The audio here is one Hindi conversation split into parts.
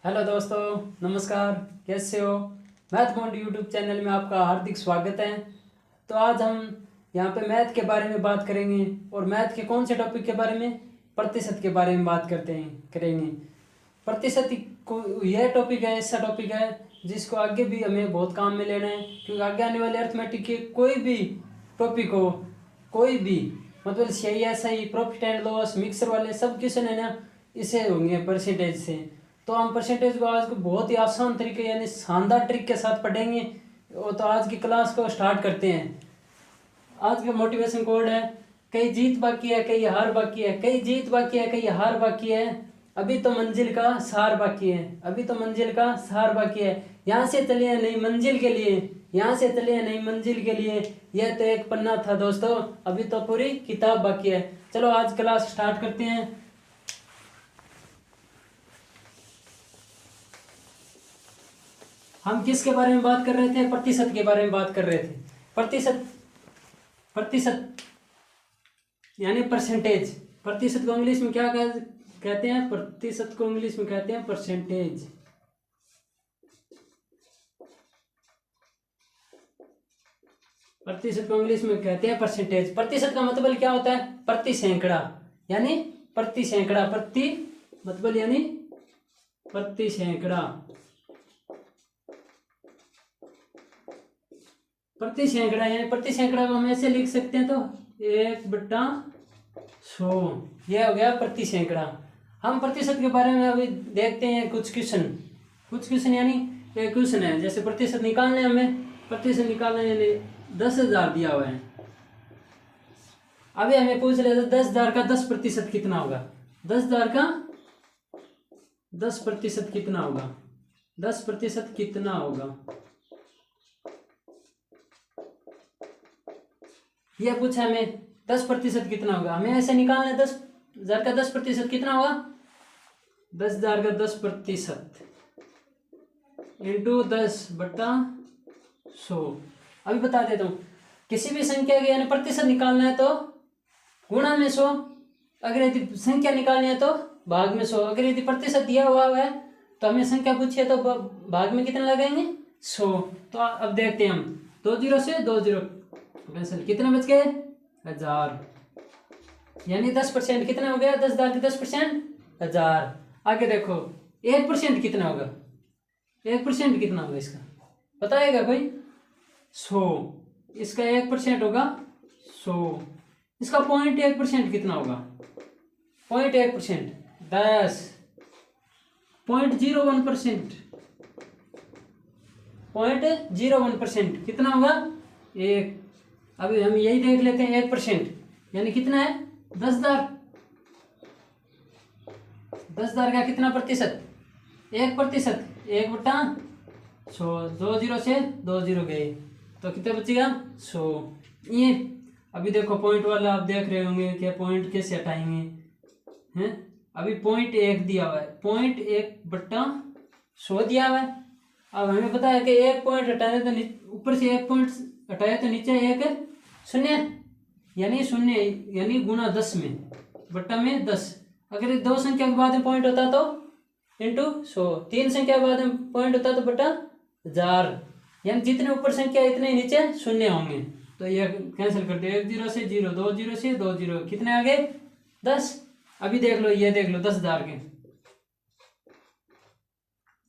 हेलो दोस्तों, नमस्कार। कैसे हो? मैथ बॉन्ड यूट्यूब चैनल में आपका हार्दिक स्वागत है। तो आज हम यहाँ पे मैथ के बारे में बात करेंगे और मैथ के कौन से टॉपिक के बारे में? प्रतिशत के बारे में बात करेंगे। प्रतिशत को यह टॉपिक है, ऐसा टॉपिक है जिसको आगे भी हमें बहुत काम में लेना है, क्योंकि आगे आने वाले अर्थमेटिक के कोई भी टॉपिक हो, कोई भी मतलब CISI, profit and loss, mixer वाले सब क्वेश्चन है ना, इसे होंगे परसेंटेज से। तो हम परसेंटेज को आज को बहुत ही आसान तरीके यानी शानदार ट्रिक के साथ पढ़ेंगे। तो आज की क्लास को स्टार्ट करते हैं। आज का मोटिवेशन कोड है, कई जीत बाकी है कई हार बाकी है, कई जीत बाकी है कई हार बाकी है, अभी तो मंजिल का सार बाकी है, अभी तो मंजिल का सार बाकी है, यहाँ से चलिए नई मंजिल के लिए, यहाँ से चलिए नई मंजिल के लिए, यह तो एक पन्ना था दोस्तों, अभी तो पूरी किताब बाकी है। चलो आज क्लास स्टार्ट करते हैं। हम किसके बारे में बात कर रहे थे? प्रतिशत के बारे में बात कर रहे थे। प्रतिशत प्रतिशत यानी परसेंटेज। प्रतिशत को इंग्लिश में क्या कहते हैं? प्रतिशत को इंग्लिश में कहते हैं परसेंटेज। प्रतिशत को इंग्लिश में कहते हैं परसेंटेज। प्रतिशत का मतलब क्या होता है? प्रति सैकड़ा, यानी प्रति सैकड़ा, प्रति मतलब यानी प्रति सैकड़ा, प्रति सैकड़ा यानी प्रति सैकड़ा को हम ऐसे लिख सकते हैं, तो 1/100 यह हो गया प्रति सैकड़ा। हम प्रतिशत के बारे में अभी देखते हैं कुछ क्वेश्चन यानी एक क्वेश्चन है, जैसे प्रतिशत निकालने हमें, प्रतिशत निकालने यानी 10,000 दिया हुआ है। अभी हमें पूछ रहे थे 10,000 का 10% कितना होगा? 10,000 का 10% कितना होगा? 10% कितना होगा, यह पूछा हमें। 10% कितना होगा, हमें ऐसे निकालना है। 10,000 का 10% कितना होगा? 10,000 का 10% इंटू 10/100। अभी बता देता हूँ, किसी भी संख्या के यानी प्रतिशत निकालना है तो गुणा में 100, अगर यदि संख्या निकालनी है तो भाग में 100। अगर यदि प्रतिशत दिया हुआ है तो हमें संख्या पूछिए तो भाग में कितना लगाएंगे? 100। तो अब देखते हैं हम, 2 0 से 2 0 कैंसिल, कितने बच गए? 1000, यानी 10% कितना हो गया? 10,000 के 10% 1000। आगे देखो 1% कितना होगा? 1% कितना होगा इसका बताएगा कोई? 100। इसका 1% होगा 100। इसका 0.1% कितना होगा? 0.1% 10। 0.01% 0.01% कितना होगा? 1। अभी हम यही देख लेते हैं, 1% यानी कितना है? 10,000। 10,000 का कितना प्रतिशत? 1%। 1/100। 2 0 से 2 0 गए तो कितना बचेगा? 100। ये अभी देखो पॉइंट वाला आप देख रहे होंगे कि पॉइंट कैसे हटाएंगे हैं। अभी 0.1 दिया हुआ है, 0.1/100 दिया हुआ है। अब हमें पता है कि 1 पॉइंट हटाने तो ऊपर से 1 पॉइंट हटाए तो नीचे 1 शून्य, यानी शून्य यानी गुणा 10 में, बट्टा में 10। अगर 2 संख्या के बाद में पॉइंट होता तो इंटू 100, 3 संख्या के बाद में पॉइंट होता तो बटा 1000, यानी जितने ऊपर संख्या इतने नीचे शून्य होंगे। तो ये कैंसिल कर दो, 1 0 से 0, 2 0 से 2 0, कितने आ गए? 10। अभी देख लो, ये देख लो 10,000 के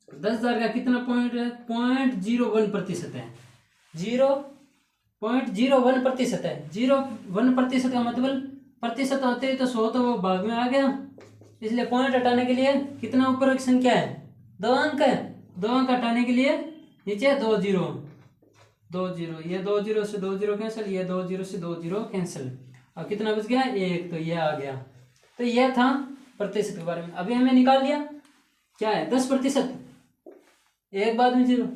10,000 का कितना पॉइंट है? 0.01% है। 0.01% है। 0.1% का मतलब प्रतिशत होते ही तो 100 तो वो भाग में आ गया, इसलिए पॉइंट हटाने के लिए कितना ऊपर एक संख्या है? 2 अंक है। 2 अंक हटाने के लिए नीचे 2 0, 2 0, ये 2 0 से 2 0 कैंसिल, ये 2 0 से 2 0 कैंसिल। अब कितना बच गया? 1। तो ये आ गया। तो यह था प्रतिशत के बारे में। अभी हमें निकाल लिया क्या है? 10%। 1 बाद में 0,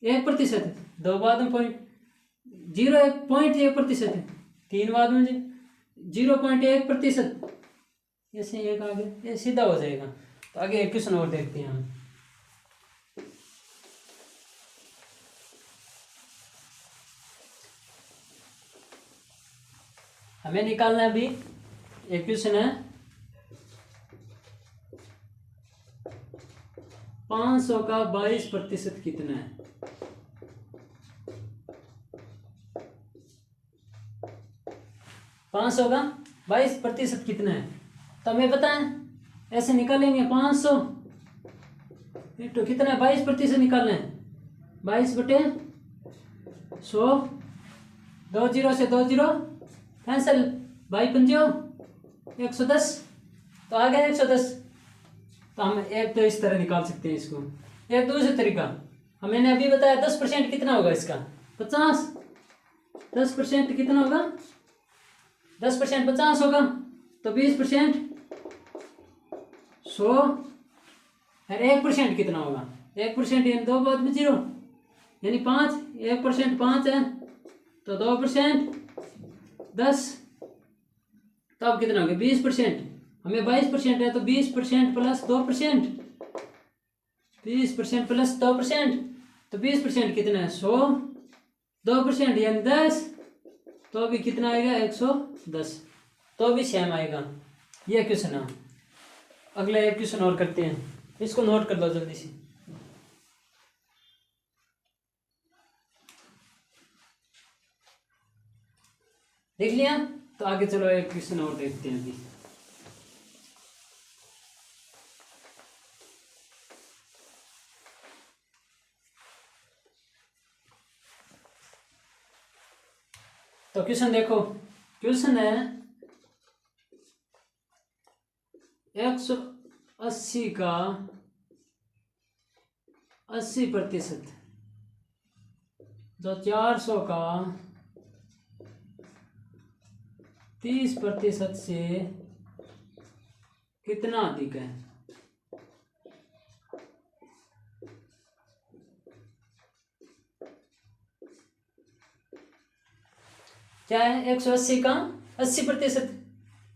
1%, 2 बाद में पॉइंट 0.1% है, 3 बाद में 0.1%, ऐसे 1 आगे, ये सीधा हो जाएगा। तो आगे एक क्वेश्चन और देखते हैं हम। हमें निकालना है अभी एक क्वेश्चन है, 500 का 22% कितना है? 500 का 22% कितना है? तो हमें पता है, ऐसे निकालेंगे 500 तो कितना है, 22% निकालना है। 22/100, 2 जीरो से 2 जीरो कैंसिल, 22×5 110, तो आ गया 110। तो हम एक तो इस तरह निकाल सकते हैं इसको। एक दूसरा तरीका, हमने अभी बताया 10% कितना होगा इसका, 50। 10% कितना होगा, 10% 50 होगा, तो 20% 100, और 1% कितना होगा, 1% यानी 2 बाद में 0 यानी 5, 1% 5 है, तो 2% 10, तो अब कितना हो गया 20%। हमें 22% है, तो 20% प्लस 2%, 20% प्लस 2%, तो 20% कितना है 100, 2% यानी 10, तो भी कितना आएगा 110, तो भी सेम आएगा। ये क्वेश्चन है। अगला एक क्वेश्चन और करते हैं, इसको नोट कर लो जल्दी से। देख लिया, तो आगे चलो एक क्वेश्चन और देखते हैं अभी। तो क्वेश्चन देखो, क्वेश्चन है 180 का 80%, जो 400 का 30% से कितना अधिक है? क्या है 180 का 80%?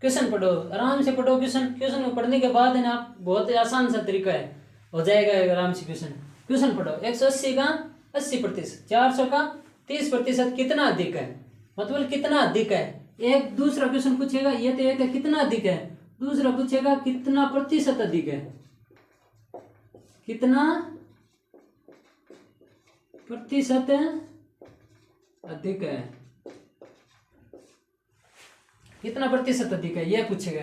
क्वेश्चन पढ़ो, आराम से पढ़ो क्वेश्चन। क्वेश्चन को पढ़ने के बाद है ना, बहुत आसान सा तरीका है, हो जाएगा आराम से क्वेश्चन। क्वेश्चन पढ़ो, 180 का 80%, 400 का 30% कितना अधिक है, मतलब कितना अधिक है। एक दूसरा क्वेश्चन पूछेगा, ये तो एक है कितना अधिक है, दूसरा पूछेगा कितना प्रतिशत अधिक है, कितना प्रतिशत अधिक है, कितना प्रतिशत अधिक है, ये पूछेगा।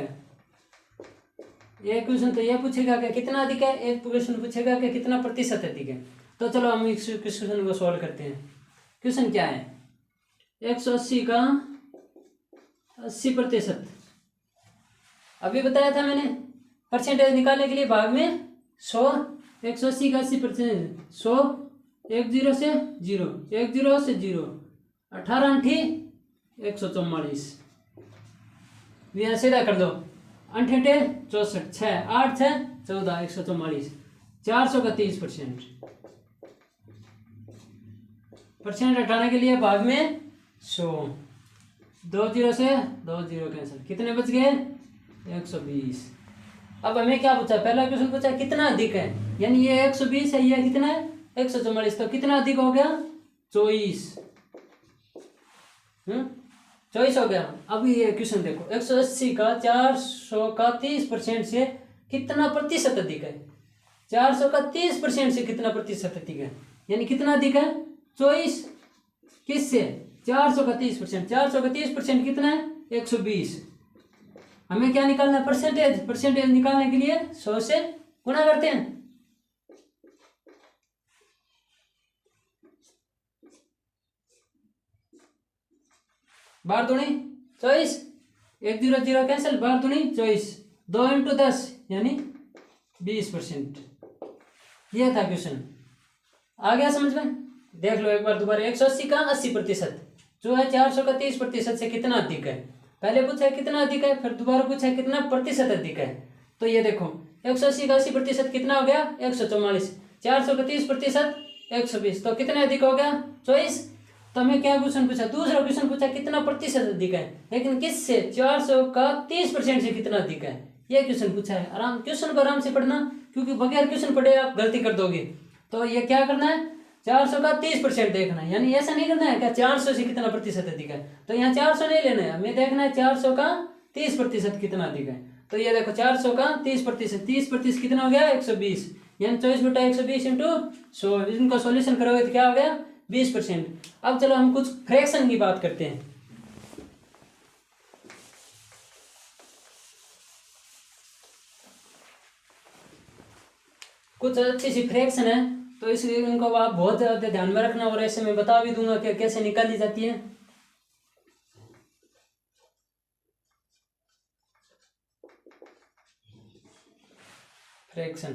एक क्वेश्चन तो ये पूछेगा कि कितना अधिक है, एक क्वेश्चन पूछेगा कि कितना प्रतिशत अधिक है। तो चलो हम इस क्वेश्चन को सॉल्व करते हैं। क्वेश्चन क्या है, 180 का 80%, अभी बताया था मैंने, परसेंटेज निकालने के लिए भाग में 100, 180 का 80%, 100, 1 जीरो से 0, 1 जीरो से 0, 18 8 144, यह सीधा कर दो, 8 8 64, 6 8 6 14, 144, 400 का 30%, परसेंट हटाने के लिए भाग में 100, 2 जीरो से 2 जीरो कैंसिल, कितने बच गए 120। अब हमें क्या पूछा, पहला क्वेश्चन पूछा कितना अधिक है, यानी ये 120 है, ये कितना है 144, तो कितना अधिक हो गया 24, 24 हो गया। अब ये क्वेश्चन देखो, 180 का 400 का 30% से कितना प्रतिशत अधिक है, 400 का 30% से कितना प्रतिशत अधिक है, यानी कितना अधिक है 24, किससे 400 का 30%, 400 का 30% कितना है 120। हमें क्या निकालना है, परसेंटेज। परसेंटेज निकालने के लिए 100 से गुणा करते हैं, बार दूनी 24, 1 जीरो 0 कैंसिल, बार दूनी 24, 2 × 10 यानी 20%। यह था क्वेश्चन, आ गया समझ में। देख लो एक बार दोबारा, 180 का 80% जो है 400 का 30% से कितना अधिक है। पहले पूछा है कितना अधिक है, फिर दोबारा पूछा है कितना प्रतिशत अधिक है। तो ये देखो 180 का 80% कितना हो गया 144, 400 का 30% 120, तो कितने अधिक हो गया 24। तो हमें क्या क्वेश्चन पूछा, दूसरा क्वेश्चन पूछा कितना प्रतिशत अधिक है, लेकिन किससे 400 का 30% से कितना अधिक है, ये क्वेश्चन पूछा है। आराम क्वेश्चन को आराम से पढ़ना, क्योंकि बगैर क्वेश्चन पढ़े आप गलती कर दोगे। तो ये क्या करना है, 400 का 30% देखना है, यानी ऐसा नहीं करना है क्या 400 से कितना प्रतिशत अधिक है, तो यहाँ 400 नहीं लेना है, हमें देखना है 400 का 30% कितना अधिक है। तो ये देखो 400 का 30%, 30% कितना हो गया 120, यानी 24/120 इंटू 100, इनको सॉल्यूशन करोगे तो क्या हो गया 20%। अब चलो हम कुछ फ्रैक्शन की बात करते हैं। कुछ अच्छी सी फ्रैक्शन है तो इसलिए इनको आप बहुत ज़्यादा ध्यान में रखना, और ऐसे मैं बता भी दूंगा कि कैसे निकाली जाती है। फ्रैक्शन,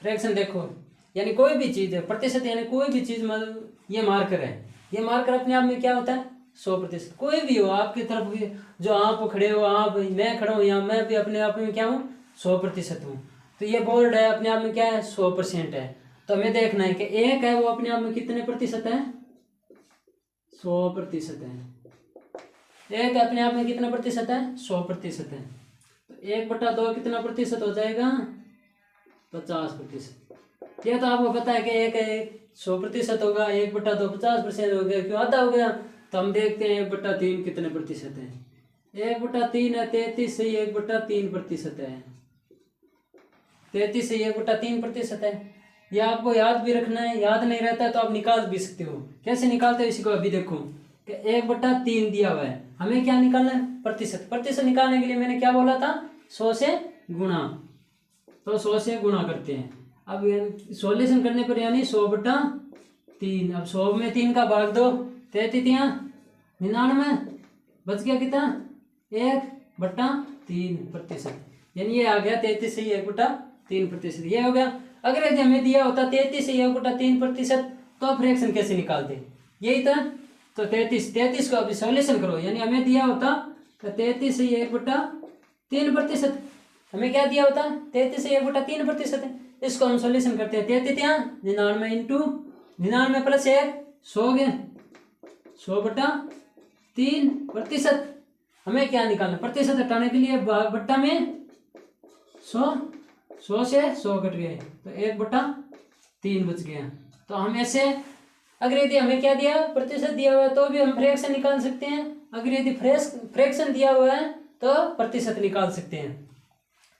फ्रैक्शन देखो, यानी कोई भी चीज़ है प्रतिशत, यानी कोई भी चीज़ मतलब ये मार्कर है, ये मार्कर अपने आप में क्या होता है 100%। कोई भी हो आपकी तरफ भी, जो आप खड़े हो, आप मैं खड़ा हूँ यहाँ, मैं भी अपने आप में क्या हूँ 100% हूँ। तो ये बोर्ड है अपने आप में क्या है 100% है। तो हमें देखना है कि एक है वो अपने आप में कितने प्रतिशत है 100% है। एक अपने आप में कितना प्रतिशत है 100% है। तो 1/2 कितना प्रतिशत हो जाएगा 50%। ये तो आपको पता है कि एक 100% होगा, 1/2 50% हो गया, क्यों आधा हो गया। तो हम देखते हैं 1/3 कितने प्रतिशत है। 1/3 है 33 से 1/3% है। 33 से 1/3% है। ये आपको याद भी रखना है, याद नहीं रहता है तो आप निकाल भी सकते हो। कैसे निकालते हो इसी को अभी देखो कि 1/3 दिया हुआ है, हमें क्या निकालना है प्रतिशत। प्रतिशत निकालने के लिए मैंने क्या बोला था 100 से गुणा, तो 100 से गुणा करते हैं। अब सॉल्यूशन करने पर यानी 100/3। अब 100 में 3 का भाग दो, 33×99, बच गया कितना 1/3%, यानी ये आ गया 33 से 1/3%, ये हो गया। अगर यदि हमें दिया होता 33 से 1/3% तो फ्रैक्शन कैसे निकालते, यही था। तो 33 को अभी सॉल्यूशन करो, यानी हमें दिया होता 33 से 1/3%, हमें क्या दिया होता 33 से 1/3%। इसको हम सॉल्यूशन करते हैं। 33×99 इंटू 99 + 1 100 गए, 100/3%। हमें क्या निकालना प्रतिशत हटाने के लिए बट्टा में 100 से 100 कट गए तो 1/3 बच गया। तो हम ऐसे, अगर यदि हमें क्या दिया प्रतिशत दिया हुआ है तो भी हम फ्रैक्शन निकाल सकते हैं, अगर यदि फ्रैक्शन दिया हुआ है तो प्रतिशत निकाल सकते हैं।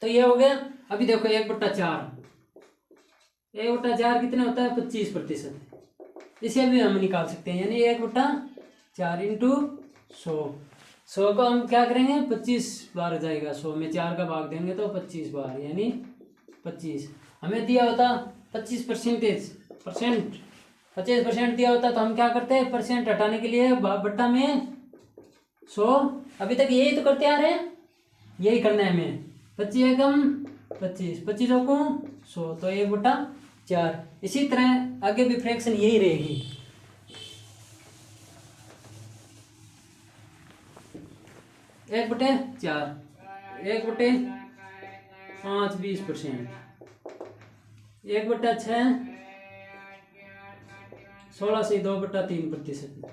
तो ये हो गया। अभी देखो 1/4, 1/4 कितना होता है 25%, इसे भी हम निकाल सकते हैं, यानी 1/4 इंटू 100 को हम क्या करेंगे 25 बार हो जाएगा, 100 में 4 का भाग देंगे तो 25 बार, यानी 25। हमें दिया होता 25% दिया होता तो हम क्या करते हैं परसेंट हटाने के लिए बट्टा में 100, अभी तक यही तो करते आ रहे हैं, यही करना है हमें। 25 एकम 25, 25 को 100 तो 1/4। इसी तरह आगे भी फ्रैक्शन यही रहेगी। 1/4, 1/5 20%, 1/6 16 से 2/3%,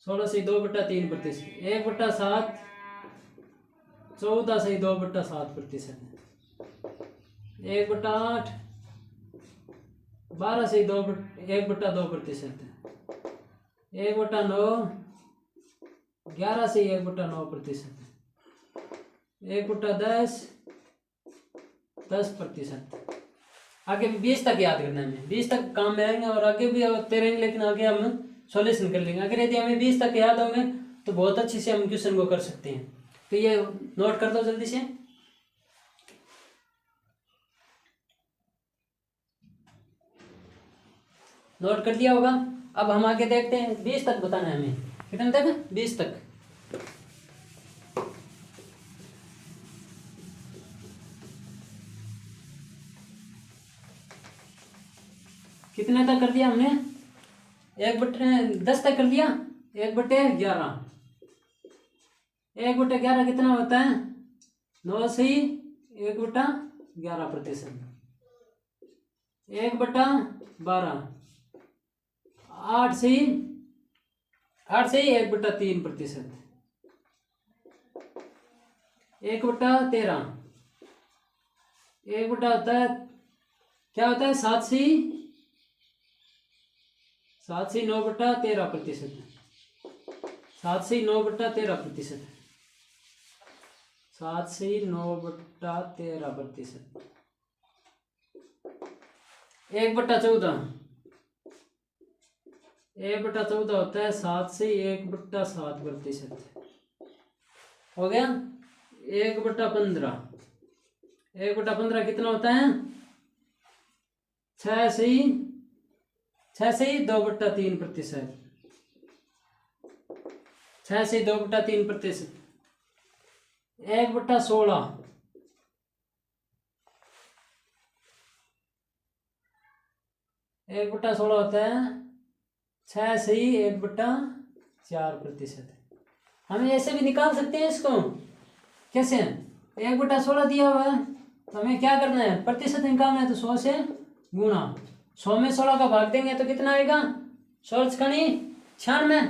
16 से 2/3%, 1/7 14 से 2/7%, 1/8 12 से 1/2%, 1/9 11 से 1/9%, 1/10 10%। आगे 20 तक याद करना है, 20 तक काम में आएंगे और आगे भी होते रहेंगे, लेकिन आगे हम सॉल्यूशन कर लेंगे। अगर यदि हमें 20 तक याद होंगे तो बहुत अच्छे से हम क्वेश्चन को कर सकते हैं। तो ये नोट कर दो जल्दी से। नोट कर दिया होगा। अब हम आगे देखते हैं, 20 तक बताना है हमें, कितने तक 20 तक। कितने तक कर दिया हमने 1/10 तक कर दिया। 1/11, 1/11 कितना होता है 9 से 1/11%, 1/12 8 से 1/3%, 1/13 1/, होता है क्या होता है 7 से 9/13%, 7 से 9/13%, 7 से 9/13%। 1/14, 1/14 होता है 7 से 1/7%। हो गया। 1/15, 1/15 कितना होता है? 6 से 2/3%। 6 से 2/3%। 1/16, 1/16 होता है 6 से 1/4%। हम ऐसे भी निकाल सकते हैं इसको। कैसे? 1/16 दिया हुआ है तो हमें क्या करना है? प्रतिशत निकालना है। तो 100 से गुणा, 100 में 16 का भाग देंगे तो कितना आएगा? 16×96,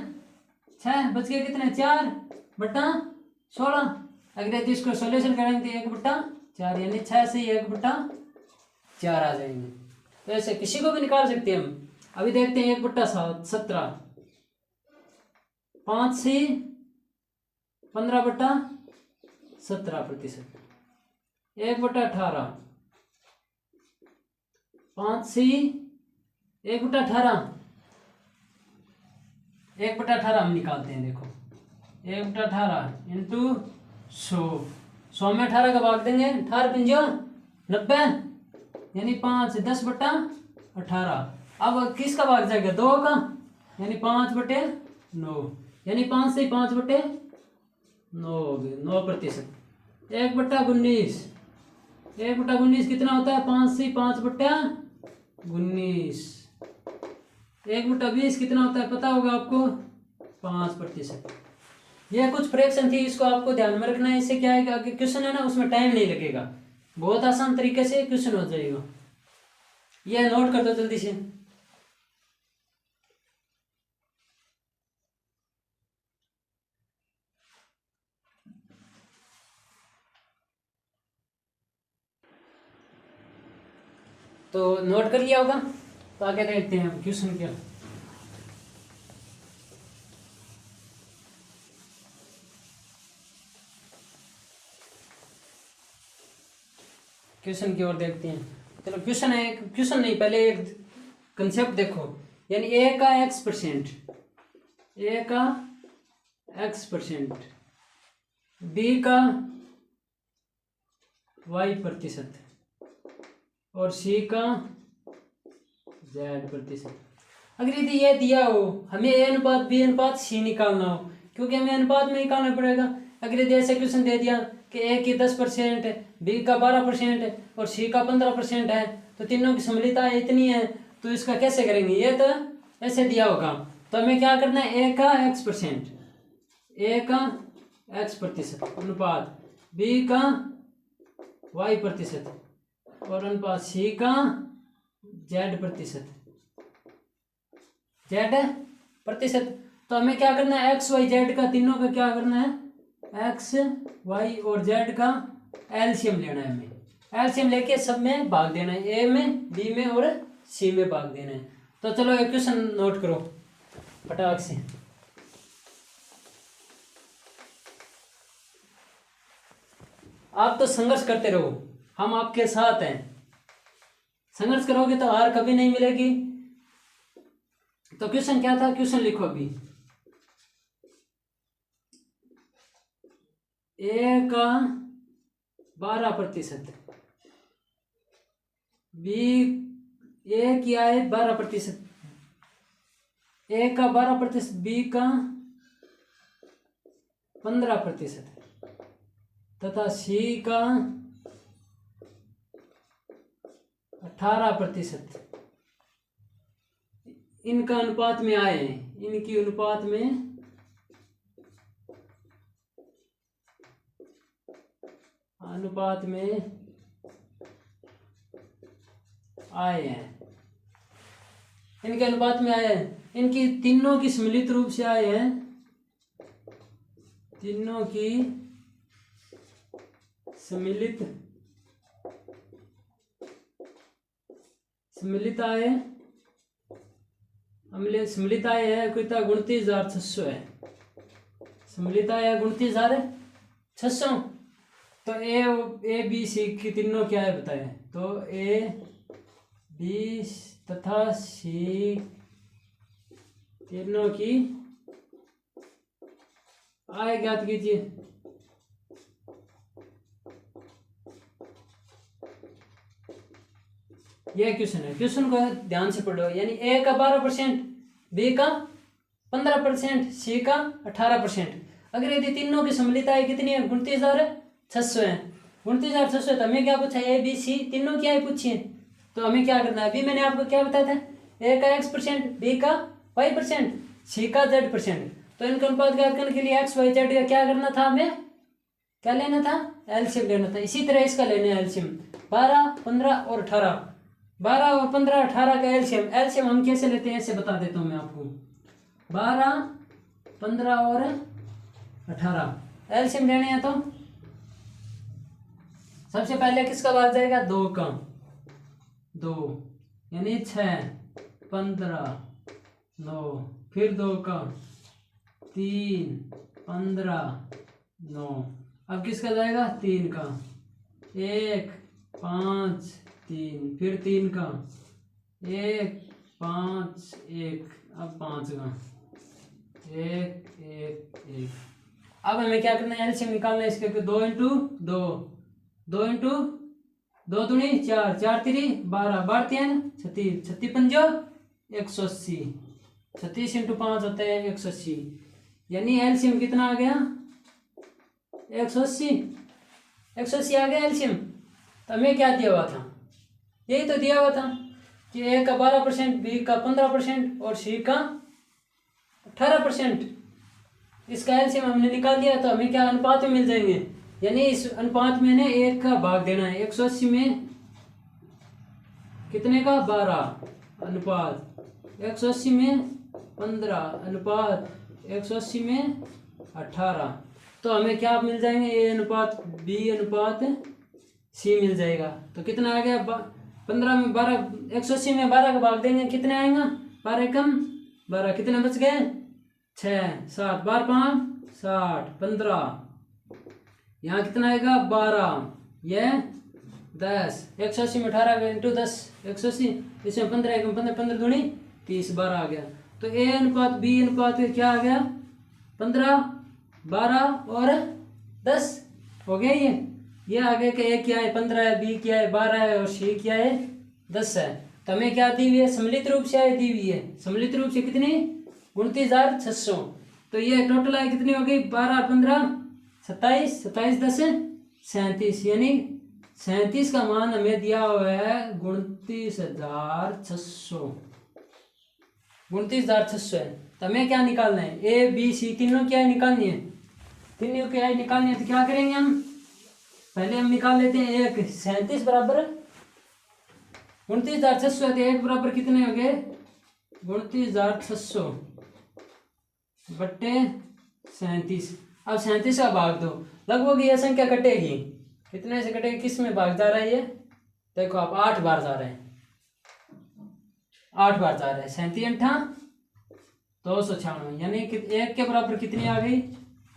6 बच गए कितने? 4/16। अगर इसको सोल्यूशन करेंगे तो 1/4 यानी 6 से 1/4 आ जाएंगे। तो ऐसे किसी को भी निकाल सकते हैं हम। अभी देखते हैं 1/17, 5 से 15/17%। 1/18, 5 से 1/18, 1/18 हम निकालते हैं। देखो 1/18 इंटू 100 में 18 का भाग देंगे। 18×5 = 90 यानी 5 10/18। अब किसका भाग जाएगा? 2 का, यानी 5/9 यानी 5 से 5/9 हो गए 9%। 1/19, 1/19 कितना होता है? 5 से 5/19। 1/20 कितना होता है? पता होगा आपको? 5%। यह कुछ फ्रैक्शन थी, इसको आपको ध्यान में रखना है। इससे क्या है कि आगे क्वेश्चन है ना, उसमें टाइम नहीं लगेगा, बहुत आसान तरीके से क्वेश्चन हो जाएगा। यह नोट कर दो जल्दी से। तो नोट कर लिया होगा। तो आगे देखते हैं क्वेश्चन क्या। क्वेश्चन की ओर देखते हैं। चलो क्वेश्चन है, क्वेश्चन नहीं, पहले एक कंसेप्ट देखो। यानी ए का x%, ए का x%, बी का y% और सी का z%। अगर यदि ये दिया हो, हमें ए अनुपात बी अनुपात सी निकालना हो, क्योंकि हमें अनुपात में निकालना पड़ेगा। अगर यदि ऐसे क्वेश्चन दे दिया कि ए की 10% है, बी का 12% है और सी का 15% है, तो तीनों की सम्मिलितता इतनी है, तो इसका कैसे करेंगे? ये तो ऐसे दिया होगा। तो हमें क्या करना है? ए का x%, ए का x% अनुपात बी का y% और अनुपात सी का z%। तो हमें क्या करना है? एक्स वाई जेड का, तीनों का क्या करना है? एक्स वाई और जेड का एलसीएम लेना है। हमें एलसीएम लेके सब में भाग देना है, ए में, बी में और सी में भाग देना है। तो चलो एक क्वेश्चन नोट करो फटाक से। आप तो संघर्ष करते रहो, हम आपके साथ हैं। संघर्ष करोगे तो हार कभी नहीं मिलेगी। तो क्वेश्चन क्या था? क्वेश्चन लिखो अभी। ए का 12%, बी, ए किया है 12%, ए का 12%, बी का 15% तथा सी का 18%। इनका अनुपात में आए हैं, इनकी अनुपात में आए हैं, इनके अनुपात में आए हैं। इनकी तीनों की सम्मिलित रूप से आए हैं, तीनों की सम्मिलित आए, सम्मिलित आए है कोई 29,600 है। सम्मिलित आए 29,600 तो ए बी सी की तीनों क्या है बताए। तो ए बी तथा सी तीनों की आय ज्ञात कीजिए। यह क्वेश्चन है, क्वेश्चन को ध्यान से पढ़ो। यानी ए का 12%, बी का 15%, सी का 18%। अगर यदि तीनों की सम्मिलित आय कितनी है, 29,600 है। 29,600 है तो हमें क्या पूछा, ए बी सी तीनों की आय पूछी है। तो हमें क्या करना है, अभी मैंने आपको क्या बताया था, ए का X%, बी का Y%, सी का Z%। तो इनका अनुपात ज्ञात करने के लिए एक्स वाई जेड का क्या करना था, हमें क्या लेना था, एलसीएम लेना था। इसी तरह इसका लेना है एलसीएम, 12, 15 और 18। 12 और 15, 18 का एलसीएम। एलसीएम हम कैसे लेते हैं, ऐसे बता देता हूँ मैं आपको। 12, 15 और 18 एलसीएम लेने हैं तो सबसे पहले किसका भाग जाएगा, 2 का। 2 यानी 6, 15, 9, फिर 2 का 3, 15, 9। अब किसका जाएगा, 3 का, 1, 5, 3, फिर 3 का 1, 5, 1, अब 5 का 1, 1, 1। अब हमें क्या करना है, एलसीएम निकालना है इसके। 2 इंटू 2, 2 इंटू 2 दूनी 4, 4 3 12, 12 3 36, 36 पंजो 180, 36 इंटू 5 होता है 180। यानी एलसीएम कितना आ गया, 180। 180 आ गया एलसीएम। तो हमें क्या दिया हुआ था, यही तो दिया हुआ था कि ए का 12%, बी का 15% और सी का 18%। इसका एलसीएम हमने निकाल दिया तो हमें क्या अनुपात में मिल जाएंगे। यानी इस अनुपात में ने 1 का भाग देना है। 180 में कितने का, 12 अनुपात 180 में 15 अनुपात 180 में 18। तो हमें क्या मिल जाएंगे, ए अनुपात बी अनुपात सी मिल जाएगा। तो कितना आ गया, 15 में 12, 180 में 12 का भाग देंगे कितने आएगा, 12 कम 12, कितने बच गए, 6, 7, 12 5 60, 15, यहाँ कितना आएगा 12, यह 10। 180 में 18 इंटू 10 180, इसमें 15 एकम 15, 15 दूनी 30, 12 आ गया। तो ए अनुपात बी अनुपात क्या आ गया, 15, 12 और 10 हो गया। ये आगे का ए क्या है, 15 है, बी क्या है 12 है और सी क्या है 10 है। तो हमें क्या दी हुई है, सम्मिलित रूप से आय दी हुई है। सम्मिलित रूप से कितनी, 29,600। तो ये टोटल आय कितनी हो गई, 12, 15, 27, 27, 10 37। यानी 37 का मान हमें दिया हुआ है 29,600। 29,600 है। तो हमें क्या निकालना है, ए बी सी तीनों की आय निकालनी है। तीनों की आय निकालनी है तो क्या करेंगे हम, पहले हम निकाल लेते हैं। एक 37 बराबर 29,600 है, एक बराबर कितने हो गए, 29,600 बट्टे 37। अब 37 का भाग दो, लगभग ये संख्या कटेगी, कितने से कटेगी, किस में भाग जा रहा है ये, देखो आप 8 बार जा रहे हैं, 8 बार जा रहे हैं। 37 8 296, यानी कि एक के बराबर कितनी आ गई,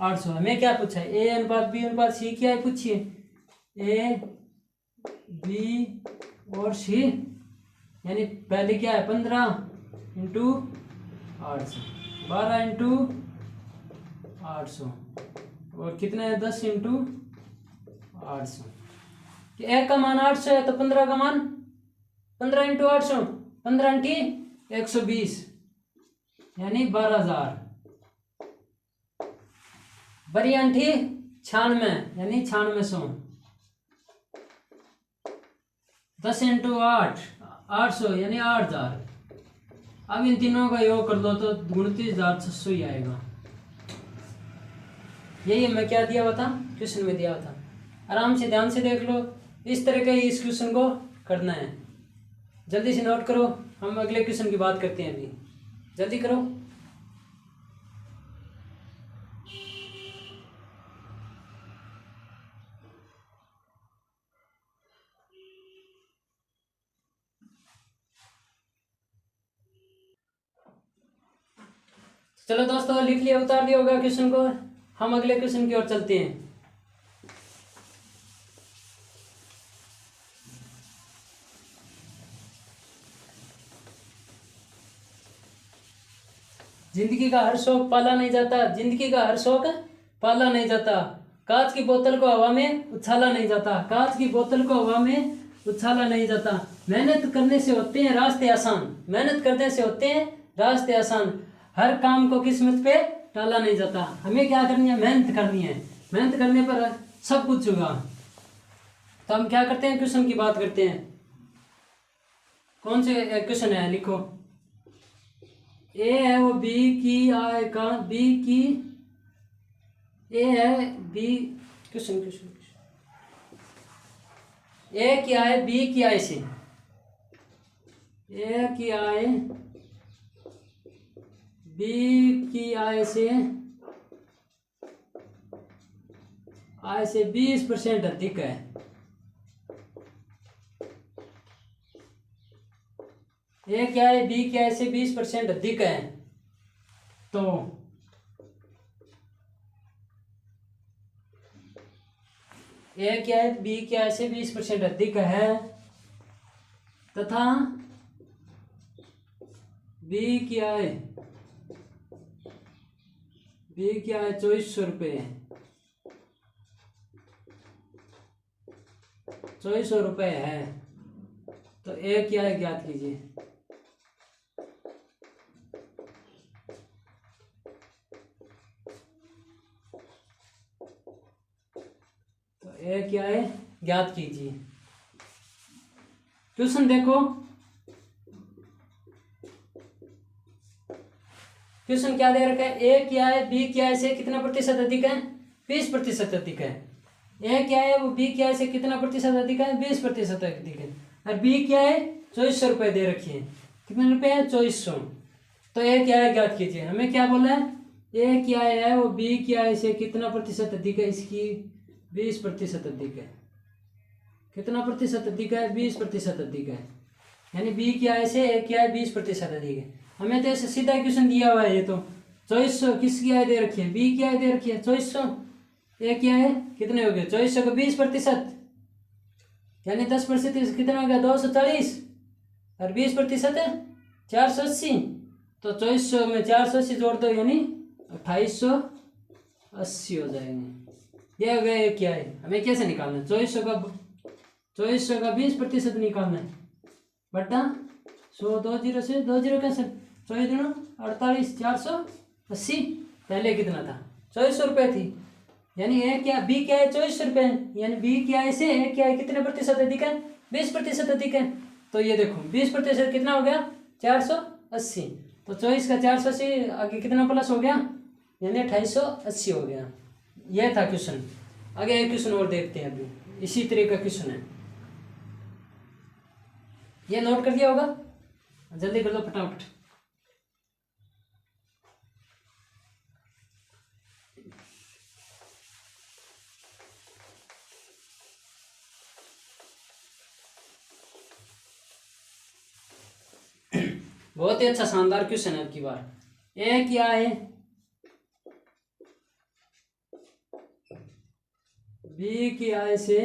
800। हमें क्या पूछा है, ए अनुपात बी अनुपात सी क्या है पूछिए, ए बी और सी। यानी पहले क्या है 15 इंटू 800, 12 इंटू 800 और कितना है 10 इंटू 800। एक का मान 800 है तो 15 का मान 15 इंटू 800, 15 इंटी 120 यानी 12,000। बड़ी अंठी 96 यानी 9600। 10 इंटू 8 800 यानी 8,000। अब इन तीनों का योग कर दो तो 29,600 ही आएगा। यही मैं क्या दिया हुआ था, क्वेश्चन में दिया हुआ था। आराम से ध्यान से देख लो, इस तरह का ही इस क्वेश्चन को करना है। जल्दी से नोट करो, हम अगले क्वेश्चन की बात करते हैं अभी, जल्दी करो। चलो दोस्तों, लिख लिया, उतार लिया होगा क्वेश्चन को। हम अगले क्वेश्चन की ओर चलते हैं। जिंदगी का हर शौक पाला नहीं जाता, जिंदगी का हर शौक पाला नहीं जाता। कांच की बोतल को हवा में उछाला नहीं जाता, कांच की बोतल को हवा में उछाला नहीं जाता। मेहनत करने से होते हैं रास्ते आसान, मेहनत करने से होते हैं रास्ते आसान। हर काम को किस्मत पे टाला नहीं जाता। हमें क्या करनी है? मेहनत करनी है। मेहनत करने पर सब कुछ होगा। तो हम क्या करते हैं? क्वेश्चन की बात करते हैं। कौन से क्वेश्चन है? लिखो। ए है वो बी की आय का, बी की ए है बी, क्वेश्चन क्वेश्चन ए की आय बी की आय से, ए की आय बी की आय से 20% अधिक है। ए क्या है? बी क्या है से 20% अधिक है। तो ए क्या है? बी क्या है से 20% अधिक है तथा बी क्या है? बी क्या है? 2400 रुपये, 2400 रुपये है। तो ए क्या है? ज्ञात कीजिए। तो ए क्या है? ज्ञात कीजिए। क्वेश्चन देखो, क्वेश्चन क्या दे रखा है? ए क्या है? बी क्या है से कितना प्रतिशत अधिक है? 20% अधिक है। ए क्या है? वो बी क्या है से कितना प्रतिशत अधिक है? 20% अधिक है। और बी क्या है? 2400 रुपये दे रखी है। कितने रुपए है? 2400। तो ए क्या है? ज्ञात कीजिए। हमें क्या बोला है? ए क्या है? वो बी क्या है से कितना प्रतिशत अधिक है? इसकी 20% अधिक है। कितना प्रतिशत अधिक है? 20% अधिक है। यानी बी क्या है से ए क्या है? 20% अधिक है। हमें तो ऐसे सीधा क्वेश्चन दिया हुआ है। ये तो 2400 किसकी आय दे रखी है? बी की आय दे रखी है 2400। ए क्या है? कितने हो गए? 2400 का 20%, यानी 10% कितना हो गया? 240। और 20% है 480। तो 2400 में 480 जोड़ दो, यानी 2880 हो जाएंगे। ये हो गया। ये क्या है? हमें कैसे निकालना है? 2400 का 20% निकालना है बटा 100। 2 जीरो से 2 जीरो कैसे? 24 दूना 48, 480। पहले कितना था? 2400 रुपये थी। यानी ए क्या? बी क्या है? 2400 रुपये। यानी बी क्या है से ए क्या है? कितने प्रतिशत अधिक है? 20% अधिक है। तो ये देखो 20% कितना हो गया? 480। तो 24 का 480 आगे कितना प्लस हो गया? यानी 2880 हो गया। यह था क्वेश्चन। आगे एक क्वेश्चन और देखते हैं। अभी इसी तरह का क्वेश्चन है। ये नोट कर दिया होगा, जल्दी कर लो फटाफट। बहुत ही अच्छा शानदार क्वेश्चन है। अब की बार ए क्या है? बी की आय से,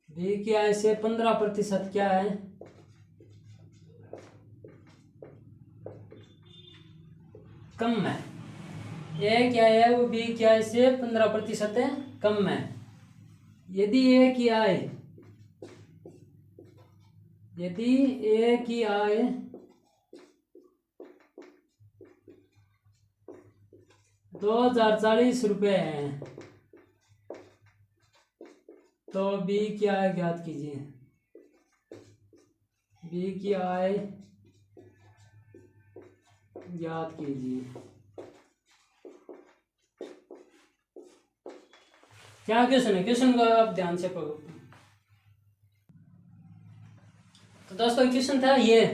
बी की आय से 15% क्या है? कम है। ए क्या है? वो बी की आय से 15% कम है। यदि ए की आय, यदि ए की आय 2040 रुपये है तो बी की आय ज्ञात कीजिए। बी की आय ज्ञात कीजिए। क्या क्वेश्चन है? क्वेश्चन को आप ध्यान से पढ़ो। तो दोस्तों क्वेश्चन था ये,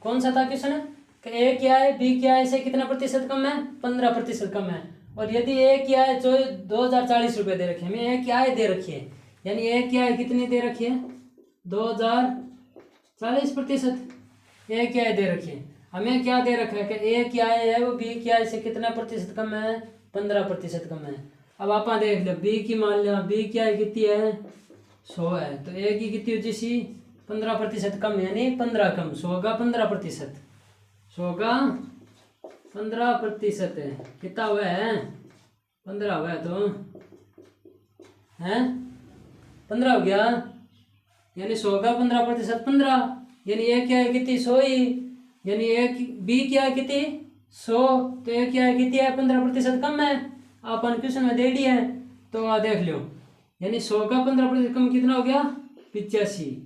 कौन सा था क्वेश्चन? ए क्या है? बी क्या है से कितना प्रतिशत कम है? 15% कम है। और यदि ए क्या है 2040 रुपये दे रखे हैं, हमें ए क्या है दे रखी है, यानी ए क्या है कितनी दे रखी है? 2040%। ए क्या है दे रखी है। हमें क्या दे रखा है कि ए क्या है वो बी क्या है से कितना प्रतिशत कम है? 15% कम है। अब आप देख लो बी की, मान लो बी क्या है कितनी है? 100 है। तो ए की कितनी हो जैसी? 15% कम यानी 15 कम, 100 का 15%, 100 का 15% है, कितना हुआ है 15 हुआ है, तो है 15 हो गया, यानी 100 का 15% 15, यानी ए क्या है कितनी 100 ही, यानी एक बी क्या है कितनी 100, तो ए क्या है कितनी है 15% कम है, अपन क्वेश्चन में दे दिया है, तो आ देख लो, यानी 100 का 15% कम कितना हो गया 85,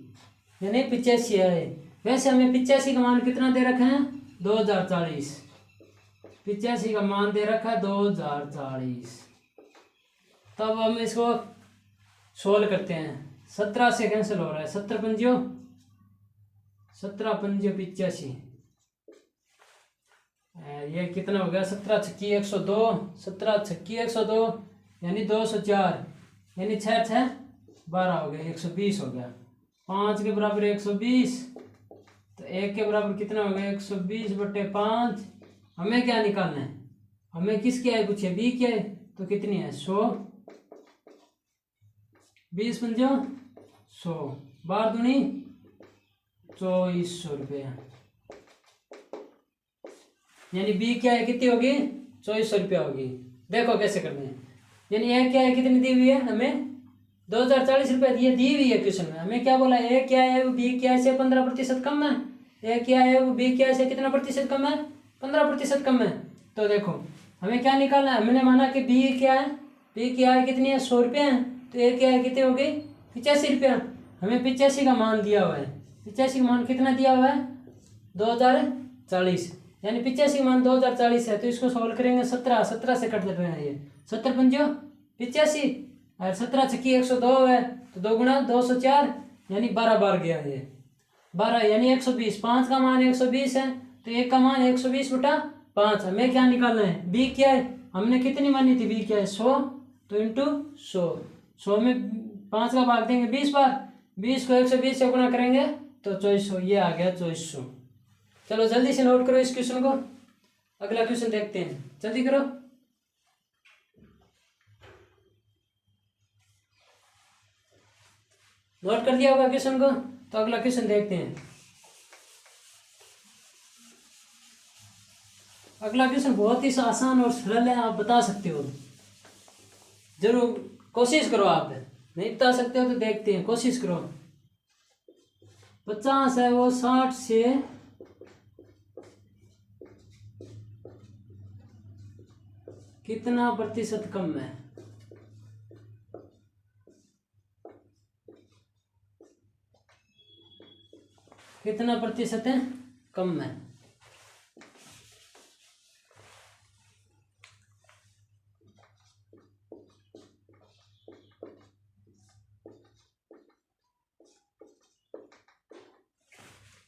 यानी 85 है। वैसे हमें 85 का मान कितना दे रखा है 2040, 85 का मान दे रखा है 2040। तब हम इसको सोल्व करते हैं, 17 से कैंसिल हो रहा है, 17 पंजो 85, ये कितना हो गया 17 छक्की 102, 17 छक्की 102 यानी 204, यानी 6 6 12 हो गया, 120 हो गया, 5 के बराबर 120, तो 1 के बराबर कितना हो गया 120/5। हमें क्या निकालना है, हमें किसकी आय पूछे बी की आय, तो कितनी है 100, 20 पंजो 100, 12 दूनी 2400 रुपये, यानी बी क्या है कितनी होगी 2400 रुपया होगी। देखो कैसे करने हैं, यानी ए क्या है कितनी दी हुई है हमें 2040 रुपये ये दी हुई है क्वेश्चन में, हमें क्या बोला ए क्या है वो बी क्या है से 15% कम है, ए क्या है वो बी क्या है से कितना प्रतिशत कम है 15% कम है। तो देखो हमें क्या निकालना है, हमने माना कि बी क्या है, बी क्या है कितनी है 100 रुपये है, तो ए क्या है कितनी हो गई 85 रुपया, हमें 85 का मान दिया हुआ है, 85 का मान कितना दिया हुआ है 2040, यानी 85 मान 2040 है, तो इसको सॉल्व करेंगे 17 से कट रहे हैं, ये 17 पंजो 85 और 17 छक्की 102 है, तो 2 गुणा 204 यानी 12 बार गया ये 12 यानी 120, 5 का मान 120 है, तो 1 का मान 120/5। हमें क्या निकालना है बी क्या है, हमने कितनी मानी थी बी क्या है 100, तो इंटू 100 में 5 का भाग देंगे 20 बार, 20 को 120 से गुणा करेंगे तो 2400, ये आ गया 2400। चलो जल्दी से नोट करो इस क्वेश्चन को, अगला क्वेश्चन देखते हैं, जल्दी करो। नोट कर दिया होगा क्वेश्चन को, तो अगला क्वेश्चन देखते हैं। अगला क्वेश्चन बहुत ही आसान और सरल है, आप बता सकते हो, जरूर कोशिश करो, आप नहीं बता सकते हो तो देखते हैं, कोशिश करो। 50 है वो 60 से कितना प्रतिशत कम है, कितना प्रतिशत है कम है।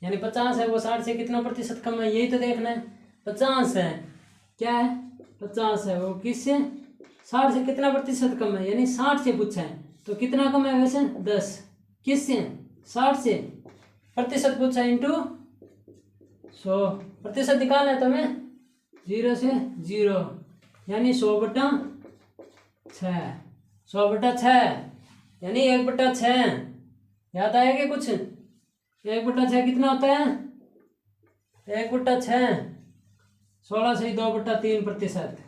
यानी 50 है वो 60 से कितना प्रतिशत कम है, यही तो देखना है। 50 है क्या है 50 है वो किससे 60 से कितना प्रतिशत कम है, यानी 60 से पूछा है, तो कितना कम है वैसे 10, किससे 60 से, प्रतिशत पूछा इंटू 100, प्रतिशत निकालना है तो हमें 0 से 0, यानी 100/6, 100/6 यानी 1/6, याद आएगा कुछ, 1/6 कितना होता है 1/6, 16 से 2/3%,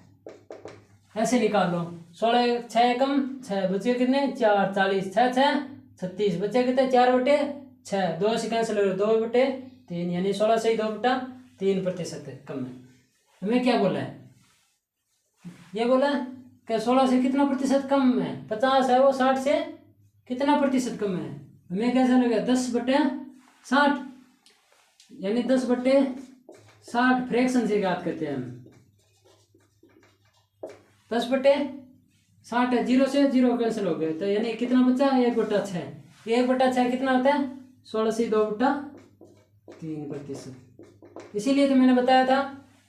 ऐसे निकाल लो। 16 6 कम 6 बचे कितने 4, 40 6 6 36 बचे कितने 4/6, 2 से कैंसिल हो 2/3, यानी 16 से 2/3% कम है। हमें क्या बोला है, ये बोला कि 16 से कितना प्रतिशत कम है, 50 है वो 60 से कितना प्रतिशत कम है, हमें कैसा लगा 10/60, यानी 10/60 फ्रैक्शन से याद करते हैं हम, 10/60 है, 0 से 0 कैंसिल हो गए, तो यानी कितना बचा 1/6, 1/6 कितना होता है 16 से 2/3%। इसीलिए तो मैंने बताया था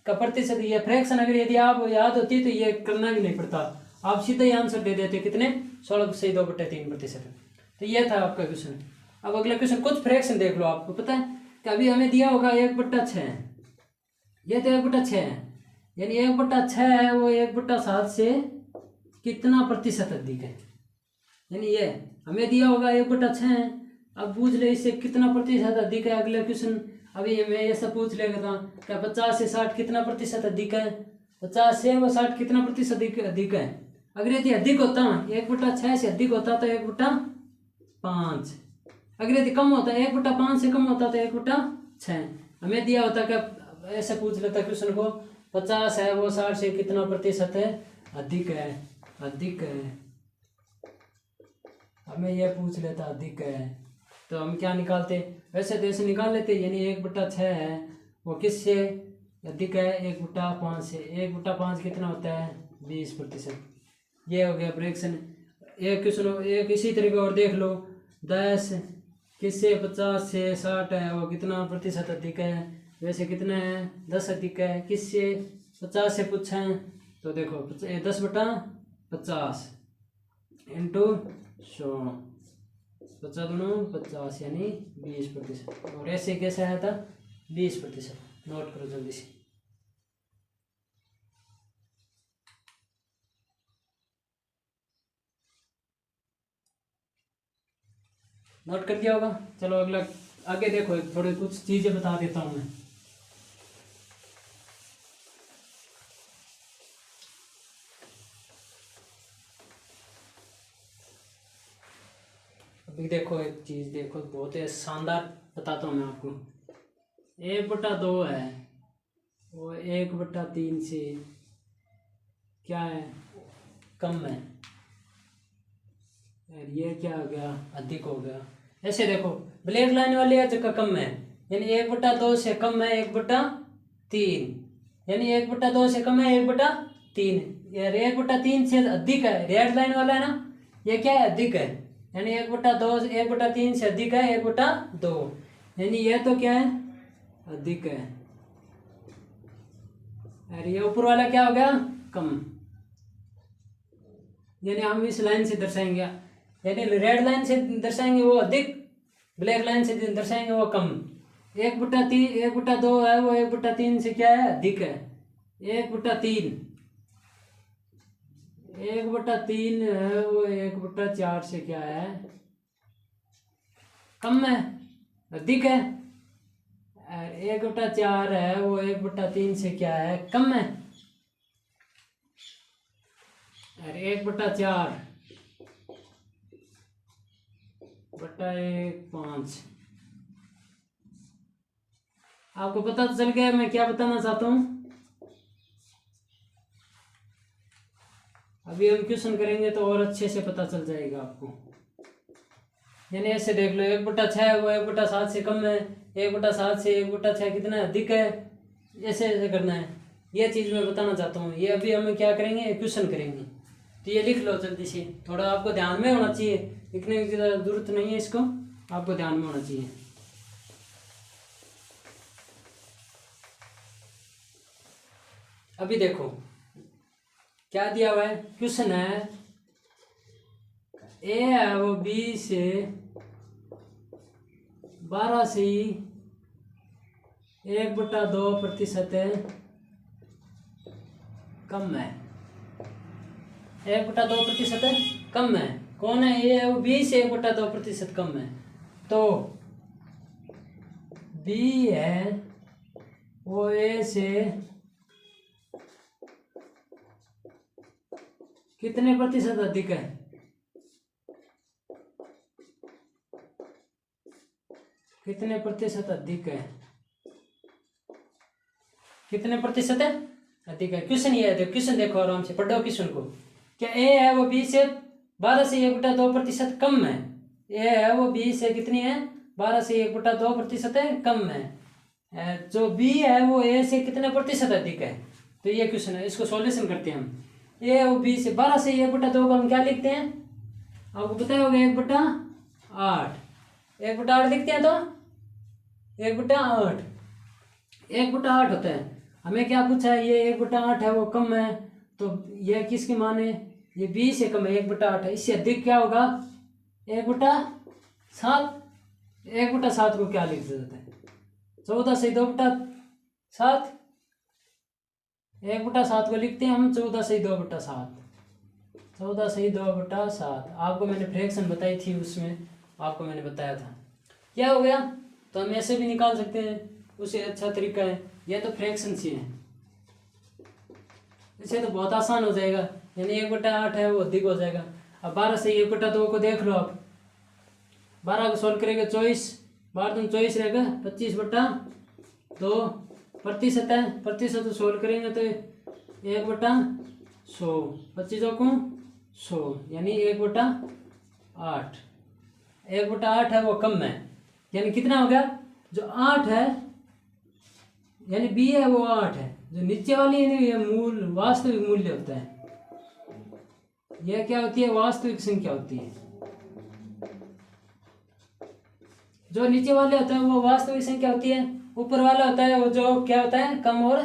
का प्रतिशत, ये फ्रैक्शन अगर यदि आप याद होती तो ये करना भी नहीं पड़ता, आप सीधे ही आंसर दे देते कितने 16 से 2/3%। तो ये था आपका क्वेश्चन। अब अगला क्वेश्चन कुछ फ्रैक्शन देख लो, आपको पता है कि अभी हमें दिया होगा 1/6, ये तो 1/6 है, यानी 1/6 है वो 1/7 से कितना प्रतिशत अधिक है, यानी ये हमें दिया होगा 1/6 है, अब पूछ ले इससे कितना प्रतिशत अधिक है। अगला क्वेश्चन अभी मैं ऐसा पूछ लेगा था, क्या 50 से 60 कितना प्रतिशत अधिक है। 50 से वो 60 कितना प्रतिशत अधिक है। अगर यदि अधिक होता 1/6 से अधिक होता तो 1/5। अगर यदि कम होता 1/5 से कम होता तो 1/6। हमें दिया होता क्या, ऐसे पूछ लेता क्वेश्चन को, 50 है वो 60 से कितना प्रतिशत है अधिक है। अधिक है हमें यह पूछ लेता अधिक है, तो हम क्या निकालते, वैसे तो ऐसे निकाल लेते, यानी 1/6 है वो किससे अधिक है 1/5 से। 1/5 कितना होता है 20%। ये हो गया फ्रैक्शन। एक क्वेश्चन एक इसी तरीके और देख लो, 10 किससे 50 से 60 है वो कितना प्रतिशत अधिक है। वैसे कितना है 10 अधिक है, किससे 50 से पूछा है, तो देखो 10/50 इंटू 100, 50 दूनी 50 यानी 20%। और ऐसे कैसे आया था 20%। नोट करो जल्दी से। नोट कर दिया होगा। चलो अगला आगे देखो, थोड़ी कुछ चीजें बता देता हूं मैं। अभी देखो एक चीज देखो, बहुत ही शानदार बताता हूँ मैं आपको। 1/2 है वो 1/3 से क्या है कम है, और ये क्या हो गया अधिक हो गया। ऐसे देखो ब्लैक लाइन वाली जगह कम है, यानी 1/2 से कम है 1/3, यानी 1/2 से कम है 1/3। यार 1/3 से अधिक है, रेड लाइन वाला है ना, ये क्या है अधिक है, यानी 1/2 1/3 से अधिक है 1/2, यानी ये तो क्या है अधिक है। और ये ऊपर वाला क्या हो गया कम, यानी हम इस लाइन से दर्शाएंगे, यानी रेड लाइन से दर्शाएंगे वो अधिक, ब्लैक लाइन से दर्शाएंगे वो कम। 1/2 है वो 1/3 से क्या है अधिक है। 1/3 1/3 है वो 1/4 से क्या है कम है अधिक है। 1/4 है वो 1/3 से क्या है कम है। और 1/4 बटा 1/5। आपको पता तो चल गया मैं क्या बताना चाहता हूं। अभी हम क्वेश्चन करेंगे तो और अच्छे से पता चल जाएगा आपको। यानी ऐसे देख लो 1/6 है वो 1/7 से कम है, 1/7 से 1/6 कितना अधिक है। ऐसे ऐसे करना है, ये चीज़ मैं बताना चाहता हूँ। ये अभी हम क्या करेंगे क्वेश्चन करेंगे, तो ये लिख लो जल्दी से। थोड़ा आपको ध्यान में होना चाहिए, लिखने की जरूरत नहीं है, इसको आपको ध्यान में होना चाहिए। अभी देखो क्या दिया हुआ है, क्वेश्चन है ए है वो बी से 12 से 1/2% कम है। 1/2% कम है। कौन है ए है वो बी से 1/2% कम है, तो बी है वो ए से कितने प्रतिशत अधिक है। कितने प्रतिशत अधिक है, कितने प्रतिशत है अधिक है। क्वेश्चन ये है, क्वेश्चन देखो आराम से पढ़ो क्वेश्चन को। क्या ए है वो बी से 12 से 1/2% कम है। ए है वो बी से कितनी है 12 से 1/2% है कम है। जो बी है वो ए से कितने प्रतिशत अधिक है। तो ये क्वेश्चन है, इसको सॉल्यूशन करते हैं हम। ए वो बी से 12 से 1/2 को हम क्या लिखते हैं, आपको पता होगा 1/8। 1/8 लिखते हैं तो 1/8 1/8 होता है। हमें क्या पूछा है, ये 1/8 है वो कम है, तो ये किसकी मान है, ये बी से कम है 1/8 है। इससे अधिक क्या होगा 1/7। 1/7 को क्या लिख देते हैं 14 से 2/7। 1/7 को लिखते हैं हम 14 से 2/7। 14 से 2/7 आपको मैंने फ्रैक्शन बताई थी, उसमें आपको मैंने बताया था। क्या हो गया, तो हम ऐसे भी निकाल सकते हैं, उसे अच्छा तरीका है। यह तो फ्रैक्शन से है, इसे तो बहुत आसान हो जाएगा, यानी 1/8 है वो अधिक हो जाएगा। अब 12 से 1/2 को देख लो आप, 12 को सोल्व करेंगे 24, 12 दूनी 24 रहेगा, 25/2 प्रतिशत है, प्रतिशत सोल्व करेंगे तो 1/100, 25 को 100 यानी 1/8, 1/8 है वो कम है, यानी कितना हो गया, जो 8 है यानी बी है वो 8 है, जो नीचे वाली है ये मूल वास्तविक मूल्य होता है, यह क्या होती है, वास्तविक संख्या होती है। जो नीचे वाले होता है वो वास्तविक संख्या होती है, ऊपर वाला होता है वो जो क्या होता है, कम और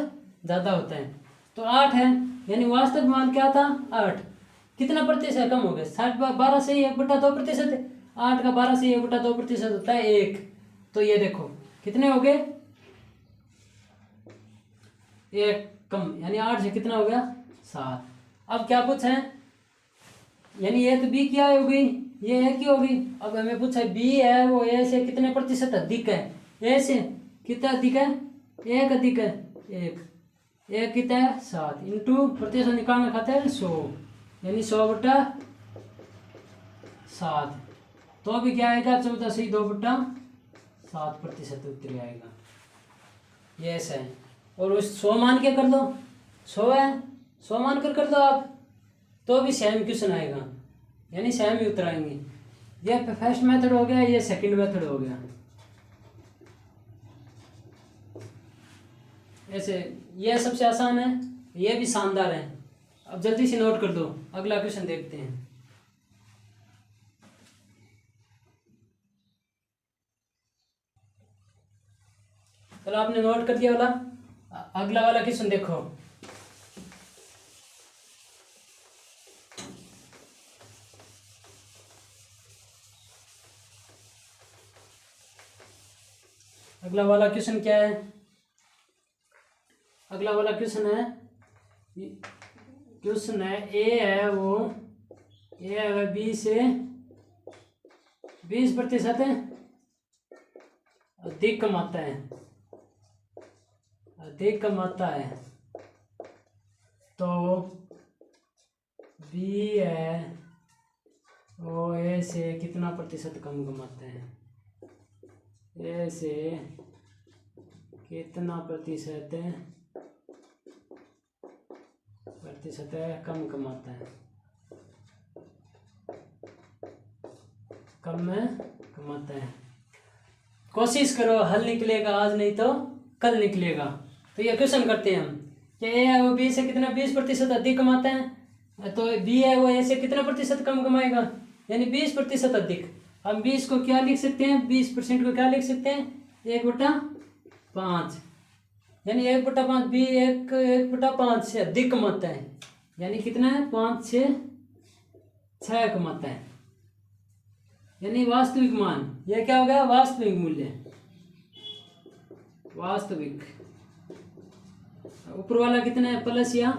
ज्यादा होता है। तो 8 है यानी वास्तविक मान क्या था, 8, कितना प्रतिशत कम हो गया, 12 से 1/2%, 8 का 12 से 1/2% होता है 1, तो ये देखो कितने हो गए, 1 कम, यानी 8 से कितना हो गया, 7। अब क्या पूछा है, यानी ये तो बी क्या होगी, ये है क्या होगी, अब हमें पूछा है बी है वो ए से कितने प्रतिशत अधिक है, ए से कितना अधिक है, 1 अधिक है, 1 कितना है 7 इंटू प्रतिशत निकालना खाते हैं 100, यानी 100/7, तो अभी क्या आएगा, 14 से 2/7% उत्तर आएगा, ये ऐसा है। और उस 100 मान के कर दो, 100 है 100 मान कर दो आप, तो भी सेम क्वेश्चन आएगा, यानी सेम ही उत्तर आएंगे। यह फर्स्ट मेथड हो गया, ये सेकंड मेथड हो गया, ऐसे यह सबसे आसान है, यह भी शानदार है। अब जल्दी से नोट कर दो, अगला क्वेश्चन देखते हैं। चलो आपने नोट कर दिया वाला, अगला वाला क्वेश्चन देखो। अगला वाला क्वेश्चन क्या है, अगला वाला क्वेश्चन है ए है वो ए है बी से 20% अधिक कमाता है, अधिक कमाता है, तो बी है वो ए से कितना प्रतिशत कम कमाता है, ए से कितना प्रतिशत कम कमाता है, कम में कमाता है। कोशिश करो, हल निकलेगा आज, नहीं तो कल निकलेगा। तो ये क्वेश्चन करते हैं हम कि ए है वो बी से कितना 20% अधिक कमाता है, तो बी है वो ए से कितना प्रतिशत कम कमाएगा, यानी 20% अधिक। हम 20 को क्या लिख सकते हैं, 20% को क्या लिख सकते हैं, 1/5, यानी 1/5 बी 1/5 से अधिक कमाता है, यानी कितना है 5 से 6 कमाता है, यानी वास्तविक मान, यह क्या हो गया, वास्तविक मूल्य, वास्तविक। ऊपर वाला कितना है, प्लस या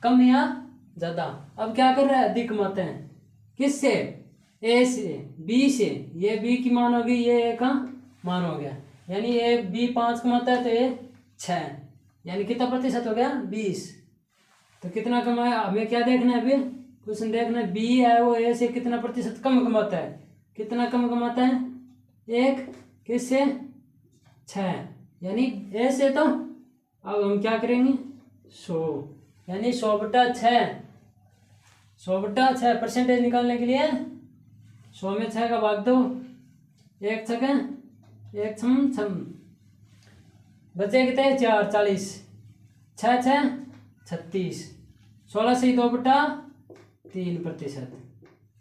कम या ज्यादा। अब क्या कर रहा है, अधिक कमाते हैं, किससे, ए से बी से, ये बी की मान होगी, ये ए का मान हो गया, यानी ए बी 5 कमाता है तो ये 6, यानी कितना प्रतिशत हो गया 20। तो कितना कमाया, हमें क्या देखना है अभी, क्वेश्चन देखना है बी है वो ए से कितना प्रतिशत कम कमाता है, कितना कम कमाता है, 1 किससे 6, यानी ए से। तो अब हम क्या करेंगे 100, यानी 100/6, 100/6 परसेंटेज निकालने के लिए 100 में 6 का भाग दो, 1 छक्का 1 छम बचे कितने 4 40, 6 6 36, 16 से 2/3%,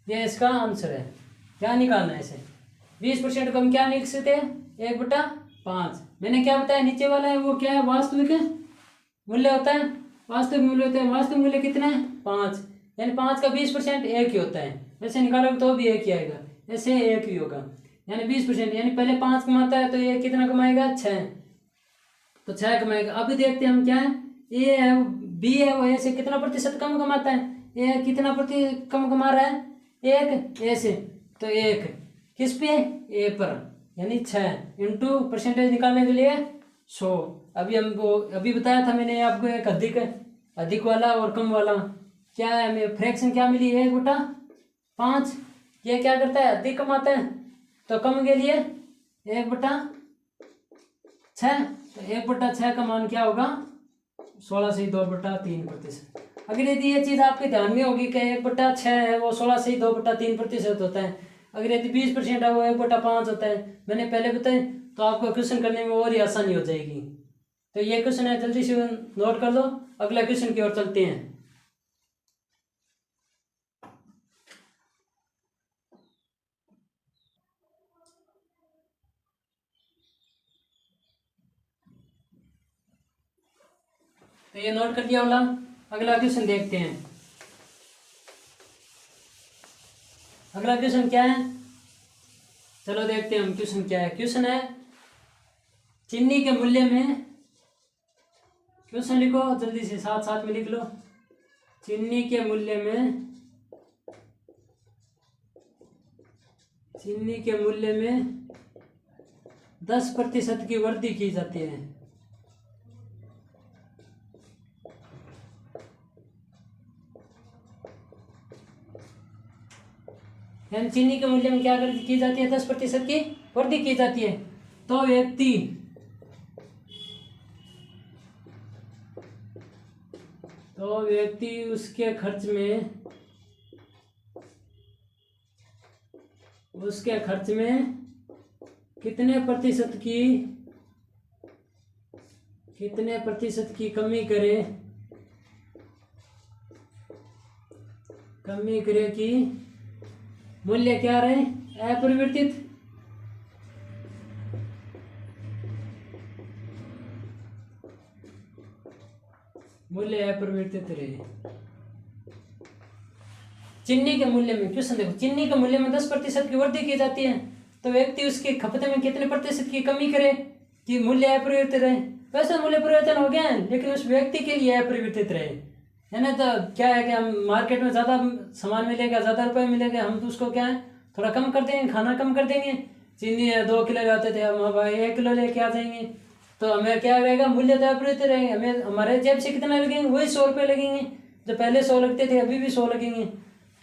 ये इसका आंसर है। क्या निकालना है इसे, 20% को हम क्या लिख सकते हैं 1/5। मैंने क्या बताया, नीचे वाला है वो क्या है, वास्तविक मूल्य होता है, वास्तविक मूल्य होता है, वास्तविक मूल्य कितना है 5, यानी 5 का 20% 1 ही होता है, ऐसे निकालोगे तो भी 1 ही आएगा, ऐसे 1 ही होगा, यानी 20%, यानी पहले 5 कमाता है तो ये कितना कमाएगा 6, तो 6 कमाएगा। अभी देखते हैं हम क्या है, ए है बी है वो ए से कितना प्रतिशत कम कमाता है, ए कितना कम कमा रहा है 1 ए से, तो 1 किस पे ए पर, यानी 6 इंटू परसेंटेज निकालने के लिए 100। अभी हमको अभी बताया था मैंने आपको एक अधिक वाला और कम वाला क्या है, हमें फ्रैक्शन क्या मिली 1/5। ये क्या करता है, अधिक कम आता है, तो कम के लिए 1/6। तो 1/6 का मान क्या होगा, 16 से 2/3%। अगर यदि ये चीज़ आपके ध्यान में होगी कि 1/6 है वो 16 से 2/3% होता है, अगर यदि 20% है वो 1/5 होता है, मैंने पहले बताया, तो आपको क्वेश्चन करने में और ही आसानी हो जाएगी। तो ये क्वेश्चन है, जल्दी से नोट कर लो, अगला क्वेश्चन की ओर चलते हैं। तो ये नोट कर दिया वाला, अगला क्वेश्चन देखते हैं। अगला क्वेश्चन क्या है, चलो देखते हैं हम क्वेश्चन क्या है। क्वेश्चन है चीनी के मूल्य में, क्वेश्चन लिखो जल्दी से, साथ साथ में लिख लो। चीनी के मूल्य में 10% की वृद्धि की जाती है। यानी चीनी के मूल्य में क्या की जाती है, 10% की वृद्धि की जाती है। तो व्यक्ति उसके खर्च में कितने प्रतिशत की कमी करे कि मूल्य क्या रहे, अपरिवर्तित। मूल्य अपरिवर्तित रहे। चीनी के मूल्य में, क्वेश्चन देखो, चीनी के मूल्य में 10% की वृद्धि की जाती है, तो व्यक्ति उसके खपत में कितने प्रतिशत की कमी करे कि मूल्य अपरिवर्तित रहे। वैसे मूल्य परिवर्तन हो गया है, लेकिन उस व्यक्ति के लिए अपरिवर्तित रहे, है ना। तो क्या है कि हम मार्केट में ज़्यादा सामान मिलेगा, ज़्यादा रुपये मिलेंगे, हम तो उसको क्या है थोड़ा कम कर देंगे, खाना कम कर देंगे। चीनी 2 किलो जाते थे, हम भाई 1 किलो लेके आ जाएंगे, तो हमें क्या रहेगा, मूल्य तो अपरिवर्तित रहेंगे। हमें हमारे जेब से कितना लगेंगे, वही 100 रुपये लगेंगे, जो पहले 100 लगते थे अभी भी 100 लगेंगे।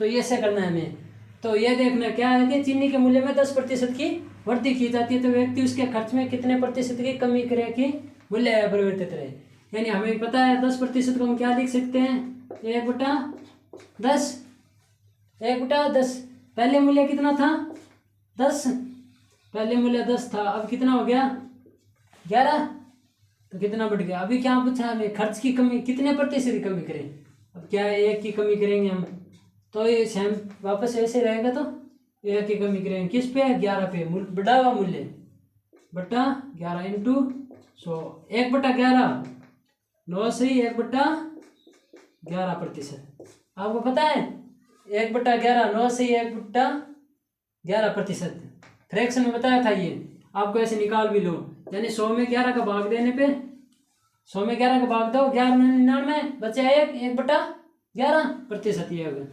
तो ये ऐसे करना है हमें। तो ये देखना क्या है कि चीनी के मूल्य में 10% की वृद्धि की जाती है, तो व्यक्ति उसके खर्च में कितने प्रतिशत की कमी करे कि मूल्य अपरिवर्तित रहे। यानी हमें पता है 10% को हम क्या लिख सकते हैं, 1/10। 1/10 पहले मूल्य कितना था, 10। पहले मूल्य 10 था, अब कितना हो गया, 11। तो कितना बढ़ गया। अभी क्या पूछा हमें, खर्च की कमी कितने प्रतिशत की कमी करें। अब क्या है, 1 की कमी करेंगे हम, तो ये सेम वापस ऐसे रहेगा, तो 1 की कमी करेंगे किस पे, 11 पे, बढ़ा हुआ मूल्य बटा 11 इंटू 100। 1/11 9 से 1/11%। आपको पता है 1/11 9 से 1/11%। फ्रैक्शन में बताया था ये, आपको ऐसे निकाल भी लो। यानी 100 में 11 का भाग देने पे, 100 में 11 का भाग दो, 11×99 बचा 1/11%। ये हो गया,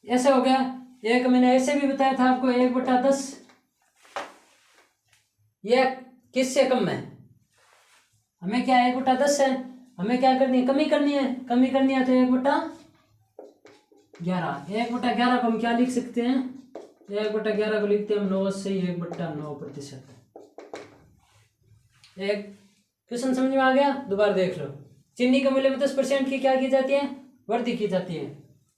ऐसे हो गया। एक मैंने ऐसे भी बताया था आपको, 1/10। ये किससे कम है, हमें क्या 1/10 है, हमें क्या करनी है, कमी करनी है तो 1/11। 1/11 को हम क्या लिख सकते हैं, 1/11 को लिखते हैं हम 9 से 1/9%। एक क्वेश्चन समझ में आ गया, दोबारा देख लो। चीनी के मूल्य में 10% की क्या की जाती है, वृद्धि की जाती है,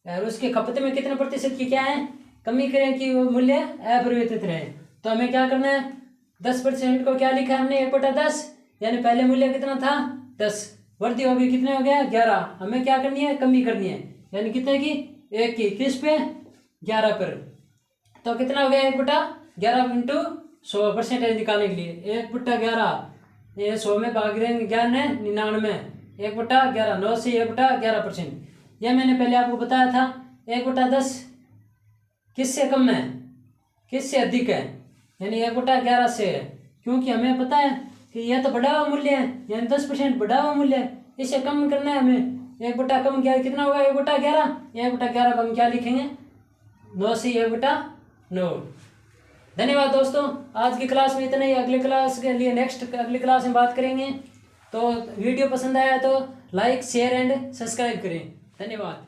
और उसके खपत में कितने प्रतिशत की क्या है, कमी करें कि वो मूल्य अपरिवर्तित रहे। तो हमें क्या करना है, 10% को क्या लिखा है हमने, 1/10। यानी पहले मूल्य कितना था, 10, वृद्धि होगी कितने हो गया, 11। हमें क्या करनी है, कमी करनी है, यानी कितने की, 1 की, किस पे, 11 पर। तो कितना हो गया, 1/11 इंटू 100 परसेंटेज निकालने के लिए 1/11, ये 100 में भाग देंगे 99, 1/11 9 से 1/11%। यह मैंने पहले आपको बताया था। 1/10 किससे कम है, किससे अधिक है, यानी 1/11 से है, क्योंकि हमें पता है कि यह तो बढ़ा हुआ मूल्य है, यानी 10% बढ़ा हुआ मूल्य है, इसे कम करना है हमें। 1 कम क्या, कितना होगा, 1/11। 1/11 को हम क्या लिखेंगे, 9 से 1/9, धन्यवाद दोस्तों। आज की क्लास में इतना ही। अगली क्लास के लिए अगली क्लास में बात करेंगे। तो वीडियो पसंद आया तो लाइक शेयर एंड सब्सक्राइब करें। धन्यवाद।